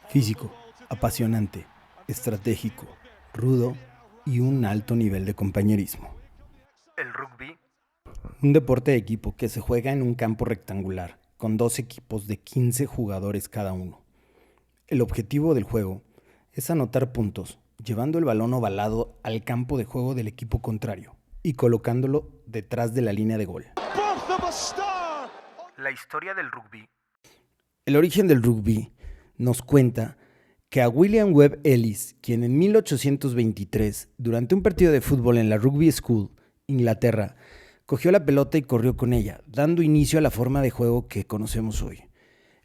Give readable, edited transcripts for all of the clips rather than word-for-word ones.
Físico, apasionante, estratégico, rudo y un alto nivel de compañerismo. El rugby, Un deporte de equipo que se juega en un campo rectangular, con dos equipos de 15 jugadores cada uno. El objetivo del juego es anotar puntos, llevando el balón ovalado al campo de juego del equipo contrario y colocándolo detrás de la línea de gol. la historia del rugby, El origen del rugby nos cuenta que a William Webb Ellis, quien en 1823, durante un partido de fútbol en la Rugby School, Inglaterra, cogió la pelota y corrió con ella, dando inicio a la forma de juego que conocemos hoy.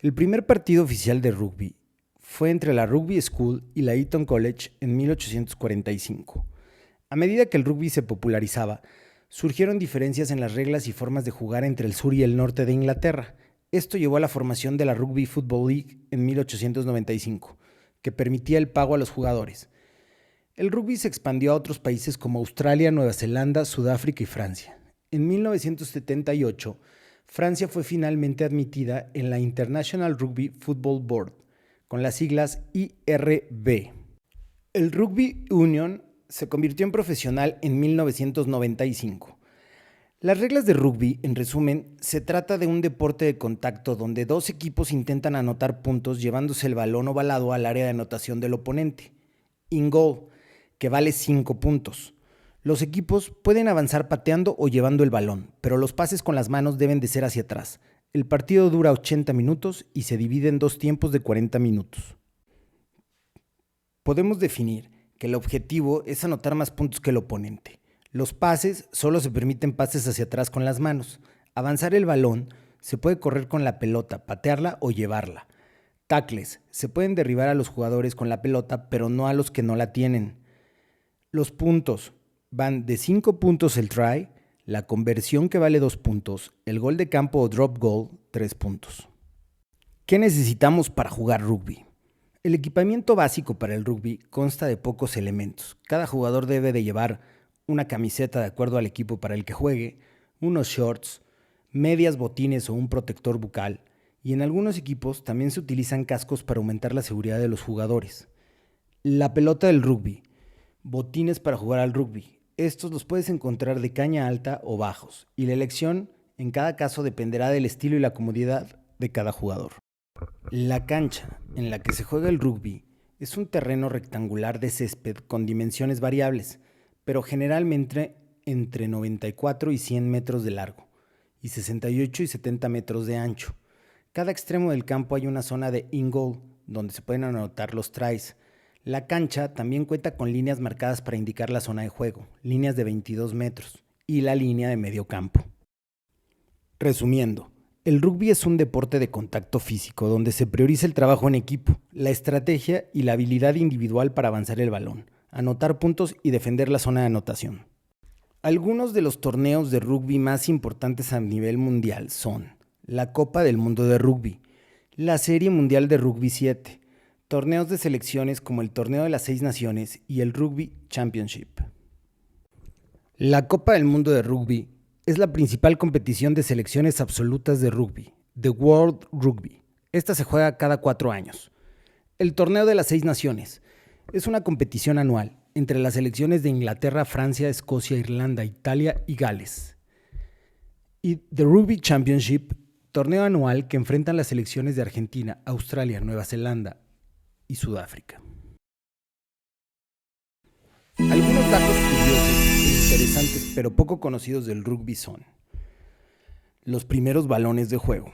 El primer partido oficial de rugby fue entre la Rugby School y la Eton College en 1845. A medida que el rugby se popularizaba, surgieron diferencias en las reglas y formas de jugar entre el sur y el norte de Inglaterra. Esto llevó a la formación de la Rugby Football League en 1895, que permitía el pago a los jugadores. El rugby se expandió a otros países como Australia, Nueva Zelanda, Sudáfrica y Francia. En 1978, Francia fue finalmente admitida en la International Rugby Football Board, con las siglas IRB. El Rugby Union se convirtió en profesional en 1995. Las reglas de rugby, en resumen, se trata de un deporte de contacto donde dos equipos intentan anotar puntos llevándose el balón ovalado al área de anotación del oponente. In goal, que vale 5 puntos. Los equipos pueden avanzar pateando o llevando el balón, pero los pases con las manos deben de ser hacia atrás. El partido dura 80 minutos y se divide en dos tiempos de 40 minutos. Podemos definir que el objetivo es anotar más puntos que el oponente. Los pases solo se permiten pases hacia atrás con las manos. Avanzar el balón se puede correr con la pelota, patearla o llevarla. Tackles se pueden derribar a los jugadores con la pelota, pero no a los que no la tienen. Los puntos van de 5 puntos el try, la conversión que vale 2 puntos, el gol de campo o drop goal, 3 puntos. ¿Qué necesitamos para jugar rugby? El equipamiento básico para el rugby consta de pocos elementos. Cada jugador debe de llevar una camiseta de acuerdo al equipo para el que juegue, unos shorts, medias, botines o un protector bucal, y en algunos equipos también se utilizan cascos para aumentar la seguridad de los jugadores. La pelota del rugby, botines para jugar al rugby. Estos los puedes encontrar de caña alta o bajos, y la elección en cada caso dependerá del estilo y la comodidad de cada jugador. La cancha en la que se juega el rugby es un terreno rectangular de césped con dimensiones variables, pero generalmente entre 94 y 100 metros de largo y 68 y 70 metros de ancho. Cada extremo del campo hay una zona de in-goal donde se pueden anotar los tries. La cancha también cuenta con líneas marcadas para indicar la zona de juego, líneas de 22 metros y la línea de medio campo. Resumiendo, el rugby es un deporte de contacto físico donde se prioriza el trabajo en equipo, la estrategia y la habilidad individual para avanzar el balón, anotar puntos y defender la zona de anotación. Algunos de los torneos de rugby más importantes a nivel mundial son la Copa del Mundo de Rugby, la Serie Mundial de Rugby 7, torneos de selecciones como el Torneo de las 6 Naciones y el Rugby Championship. La Copa del Mundo de Rugby es la principal competición de selecciones absolutas de rugby, The World Rugby. Esta se juega cada 4 años. El Torneo de las 6 Naciones es una competición anual entre las selecciones de Inglaterra, Francia, Escocia, Irlanda, Italia y Gales. Y The Rugby Championship, torneo anual que enfrentan las selecciones de Argentina, Australia, Nueva Zelanda y Sudáfrica. Algunos datos curiosos e interesantes pero poco conocidos del rugby son: los primeros balones de juego.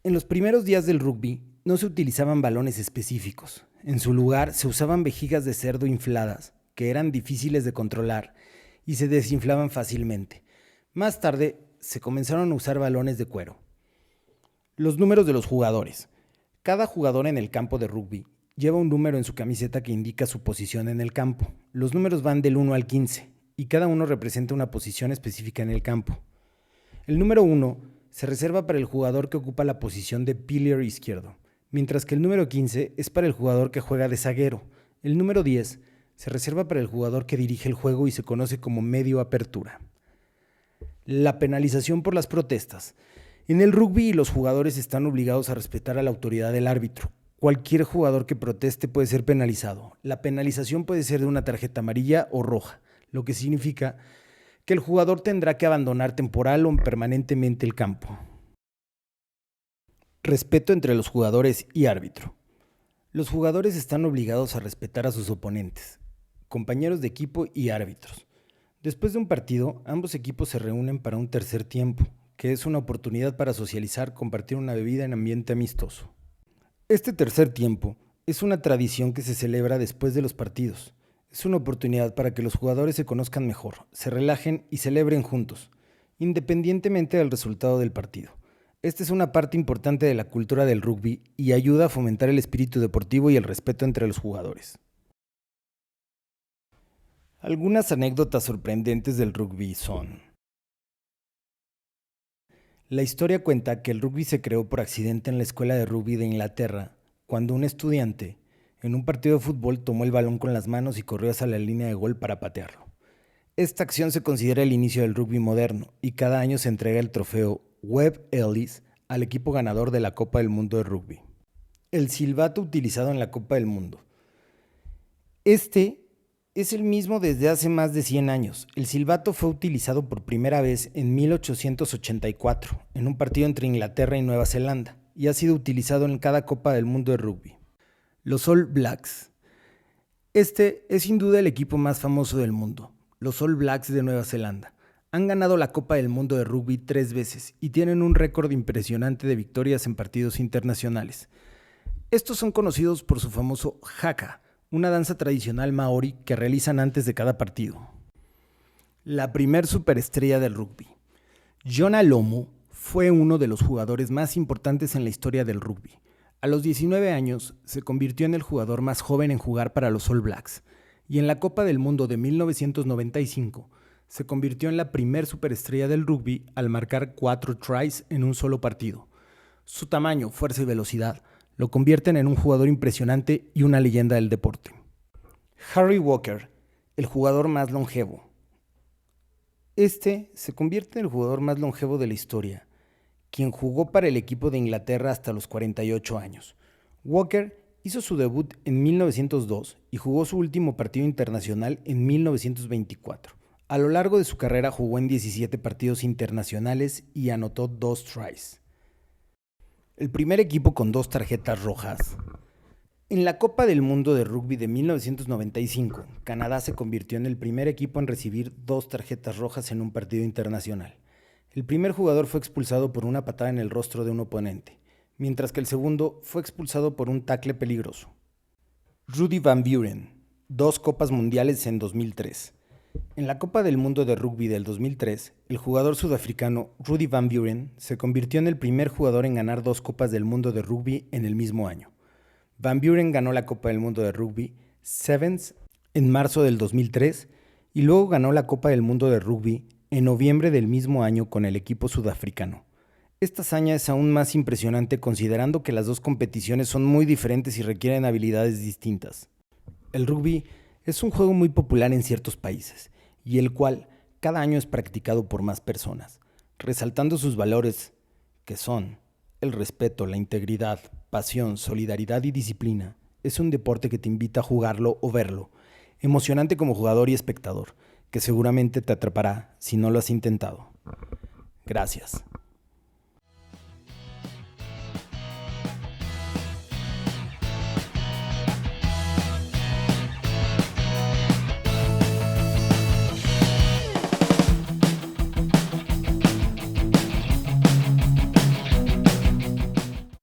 En los primeros días del rugby no se utilizaban balones específicos. En su lugar se usaban vejigas de cerdo infladas, que eran difíciles de controlar y se desinflaban fácilmente. Más tarde se comenzaron a usar balones de cuero. Los números de los jugadores. Cada jugador en el campo de rugby lleva un número en su camiseta que indica su posición en el campo. Los números van del 1 al 15 y cada uno representa una posición específica en el campo. El número 1 se reserva para el jugador que ocupa la posición de píleo izquierdo, mientras que el número 15 es para el jugador que juega de zaguero. El número 10 se reserva para el jugador que dirige el juego y se conoce como medio apertura. La penalización por las protestas. En el rugby los jugadores están obligados a respetar a la autoridad del árbitro. Cualquier jugador que proteste puede ser penalizado. La penalización puede ser de una tarjeta amarilla o roja, lo que significa que el jugador tendrá que abandonar temporal o permanentemente el campo. Respeto entre los jugadores y árbitro. Los jugadores están obligados a respetar a sus oponentes, compañeros de equipo y árbitros. Después de un partido, ambos equipos se reúnen para un tercer tiempo, que es una oportunidad para socializar, compartir una bebida en ambiente amistoso. Este tercer tiempo es una tradición que se celebra después de los partidos. Es una oportunidad para que los jugadores se conozcan mejor, se relajen y celebren juntos, independientemente del resultado del partido. Esta es una parte importante de la cultura del rugby y ayuda a fomentar el espíritu deportivo y el respeto entre los jugadores. Algunas anécdotas sorprendentes del rugby son: la historia cuenta que el rugby se creó por accidente en la escuela de rugby de Inglaterra, cuando un estudiante, en un partido de fútbol, tomó el balón con las manos y corrió hacia la línea de gol para patearlo. Esta acción se considera el inicio del rugby moderno y cada año se entrega el trofeo Webb Ellis al equipo ganador de la Copa del Mundo de Rugby. El silbato utilizado en la Copa del Mundo. Este es el mismo desde hace más de 100 años. El silbato fue utilizado por primera vez en 1884 en un partido entre Inglaterra y Nueva Zelanda y ha sido utilizado en cada Copa del Mundo de Rugby. Los All Blacks. Este es sin duda el equipo más famoso del mundo, los All Blacks de Nueva Zelanda. Han ganado la Copa del Mundo de Rugby 3 veces y tienen un récord impresionante de victorias en partidos internacionales. Estos son conocidos por su famoso haka, una danza tradicional maori que realizan antes de cada partido. La primer superestrella del rugby. Jonah Lomu fue uno de los jugadores más importantes en la historia del rugby. A los 19 años se convirtió en el jugador más joven en jugar para los All Blacks y en la Copa del Mundo de 1995 se convirtió en la primer superestrella del rugby al marcar 4 tries en un solo partido. Su tamaño, fuerza y velocidad lo convierten en un jugador impresionante y una leyenda del deporte. Harry Walker, el jugador más longevo. Este se convierte en el jugador más longevo de la historia, quien jugó para el equipo de Inglaterra hasta los 48 años. Walker hizo su debut en 1902 y jugó su último partido internacional en 1924. A lo largo de su carrera jugó en 17 partidos internacionales y anotó 2 tries. El primer equipo con 2 tarjetas rojas. En la Copa del Mundo de Rugby de 1995, Canadá se convirtió en el primer equipo en recibir 2 tarjetas rojas en un partido internacional. El primer jugador fue expulsado por una patada en el rostro de un oponente, mientras que el segundo fue expulsado por un tackle peligroso. Rudy Van Buren, 2 Copas Mundiales en 2003. En la Copa del Mundo de Rugby del 2003, el jugador sudafricano Rudy Van Buren se convirtió en el primer jugador en ganar 2 Copas del Mundo de Rugby en el mismo año. Van Buren ganó la Copa del Mundo de Rugby Sevens en marzo del 2003 y luego ganó la Copa del Mundo de Rugby en noviembre del mismo año con el equipo sudafricano. Esta hazaña es aún más impresionante considerando que las 2 competiciones son muy diferentes y requieren habilidades distintas. El rugby es un juego muy popular en ciertos países y el cual cada año es practicado por más personas, resaltando sus valores que son el respeto, la integridad, pasión, solidaridad y disciplina. Es un deporte que te invita a jugarlo o verlo, emocionante como jugador y espectador, que seguramente te atrapará si no lo has intentado. Gracias.